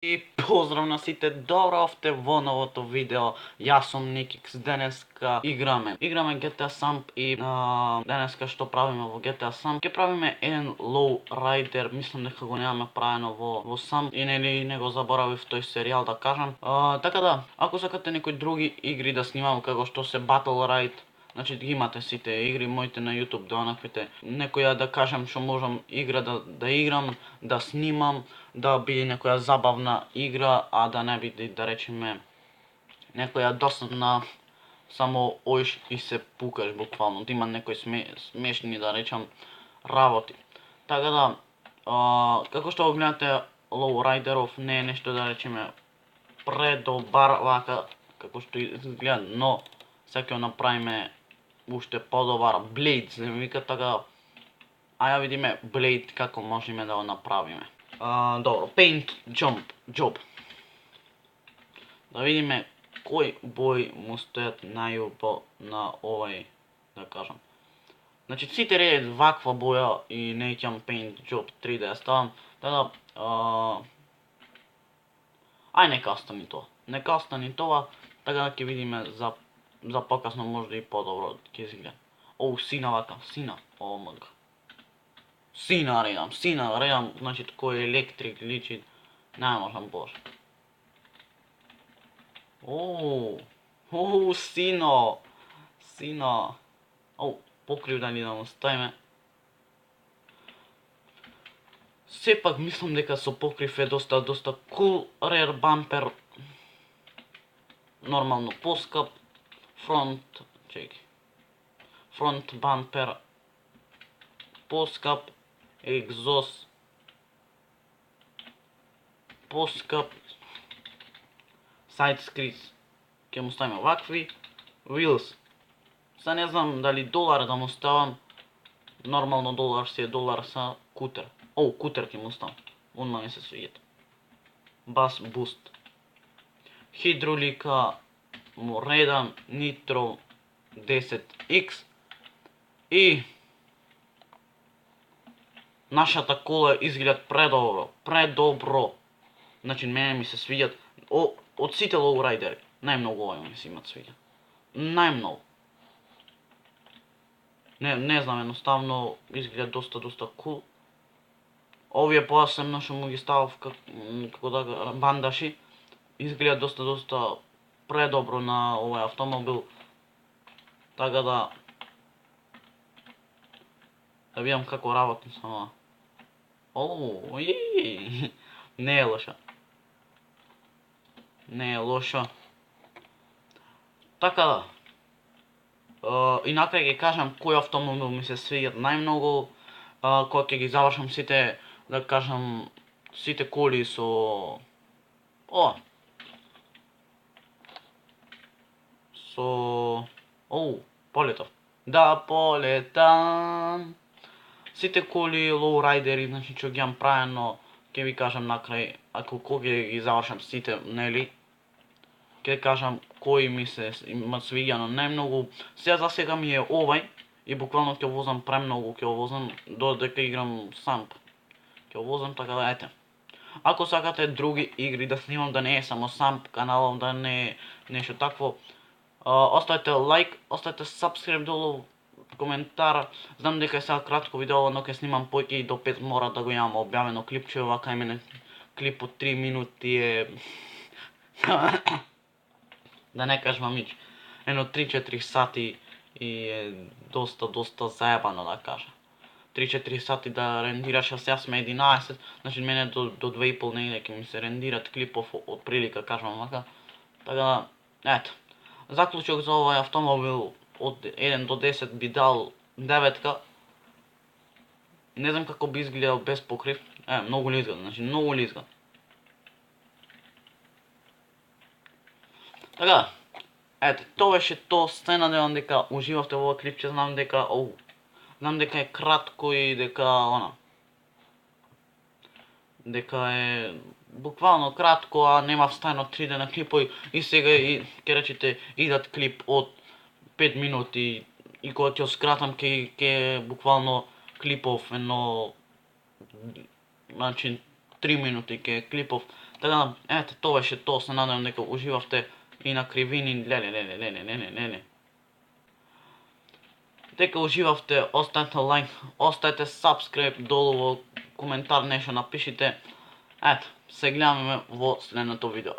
И поздрав на сите, добро овте во новото видео. Јас сум Никикс, денеска играме GTA Samp и денеска што правиме во GTA Samp? Ќе правиме еден low rider, мислам дека го немаме правено во Samp и нели не го заборавив тој серијал да кажам. Така да, ако сакате некои други игри да снимам како што се Battle Ride, значи ги имате сите игри моите на YouTube, да онаквите некоја да кажам што можам игра да играм, да снимам, да биде некоја забавна игра, а да не биде, да речеме, некоја досадна, само оиш и се пукаш буквално, да има некои смешни, да речам, работи. Така да, како што го гледате, Lowriderов не е нешто, да речеме, предобар вака како што изгледа, но сега ќе направиме уште подобар. Blade се вика, така аја видиме Blade како можеме да го направиме. Добро, Paint Job. Да видиме кој бој му стојат најубаво на овај, да кажам. Значи сите ред ваква боја и неќам Paint Job 3 да ја ставам, така да ај нека остани тоа. Нека остани тоа, така да ќе видиме за покасно можда и подобро ќе изгледа. Сина вака, сина, омг. Сина редам, значи кој електрик личи, не можам боже. Сино. Покрив дали да му ставиме. Сепак мислам дека со покрив е доста cool. Rear bumper нормално поскап. Front bumper поскап. Екзост поскап. Side skirts ќе му ставиме вакви. Wheels. Са не знам дали долар да му ставам. Нормално долар си е долар са кутер. Кутер ќе му ставам. Онма ми се свиѓат. Бас буст. Хидролика му редам. Нитро 10X. И нашата кола изгледат предобро. Значи мене ми се свиѓат. Од сите лоурайдери, најмногу овој ми се имат свиѓа. Најмногу. Не знам, едноставно изгледа доста кул. Овие посебно што му ги ставав како да бандаши, изгледа доста предобро на овој автомобил. Така да видам како работи само. Не е лошо. Не е лошо. Така да. И накрај ќе кажам кој автомобил ми се свиѓат најмногу, кога ќе ги завршам сите, да кажам, сите коли со полетов. Да, полетам. Сите коли лоурайдери, значи што ги имам правено, ќе ви кажам накрај, ако кога ги завршам сите, нели, ќе кажам кои ми се имат свиѓано најмногу. За сега ми е овај и буквално ќе возам премногу, ќе возам додека играм Samp. Ќе возам, така да ете. Ако сакате други игри да снимам, да не е само Samp каналом, да не е нешто такво, оставете лайк, оставете subscribe долу, коментар. Знам дека е сега кратко видео, но ќе снимам поќе и до 5 мора да го имам објавено клипче, вака имене клип од 3 минути е да не кажам нич, едно 3-4 сати и е доста заебано да кажа. 3-4 сати да рендираш, а сега сме 11, значи мене до 2,5 негде ќе ми се рендират клипов од прилика, кажам вака. Така да, ето. Заклучок за овој автомобил од 1 до 10 би дал 9. Не знам како би изгледал без покрив. Многу лизгат, значи многу лизгат. Така, ете, тоа беше тоа. Се надевам дека уживавте во ова клипче, знам дека е кратко и дека е буквално кратко, а нема встајано 3 дена клипови и сега и ќе речете идат клип од 5 минути и кога ќе скратам ќе буквално клипов едно, значи 3 минути ќе клипов, Така да, ете, тоа беше тоа, се надевам дека уживавте и на кривини, леле. Дека уживавте, оставете лайк, оставете subscribe долу во коментар нешто напишите. Ето, се гледаме во следното видео.